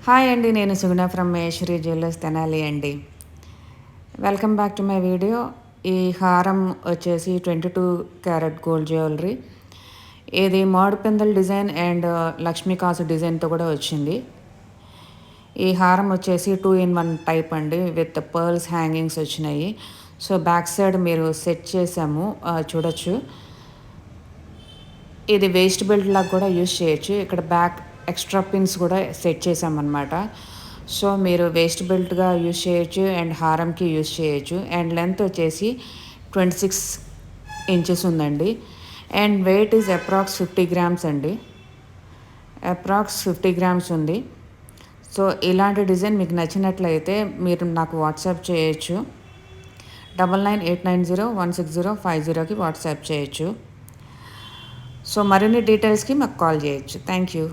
Hi అండి, నేను సుగుణ from Maheshwari jewellers Tenali అండి. Welcome back to my video. ఈ హారం వచ్చేసి 22 క్యారెట్ గోల్డ్ జ్యువెలరీ. ఇది మామిడిపిందల డిజైన్ అండ్ లక్ష్మీ కాసు డిజైన్తో కూడా వచ్చింది. ఈ హారం వచ్చేసి 2-in-1 టైప్ అండి, విత్ పర్ల్స్ హ్యాంగింగ్స్ వచ్చినాయి. సో బ్యాక్ సైడ్ మీరు సెట్ చేసాము, చూడొచ్చు. ఇది వేస్ట్ బెల్ట్ లాగా కూడా యూజ్ చేయొచ్చు. ఇక్కడ బ్యాక్ ఎక్స్ట్రా పిన్స్ కూడా సెట్ చేసామన్నమాట. సో మీరు వేస్ట్ బెల్ట్గా యూజ్ చేయొచ్చు అండ్ హారంకి యూజ్ చేయొచ్చు. అండ్ లెంత్ వచ్చేసి 26 ఇంచెస్ ఉందండి. And weight is approx 50 grams అండి. అప్రాక్స్ 50 grams ఉంది. సో ఇలాంటి డిజైన్ మీకు నచ్చినట్లయితే మీరు నాకు వాట్సాప్ చేయొచ్చు. 9989016050కి వాట్సాప్ చేయొచ్చు. సో మరిన్ని డీటెయిల్స్కి మాకు కాల్ చేయొచ్చు. Thank you.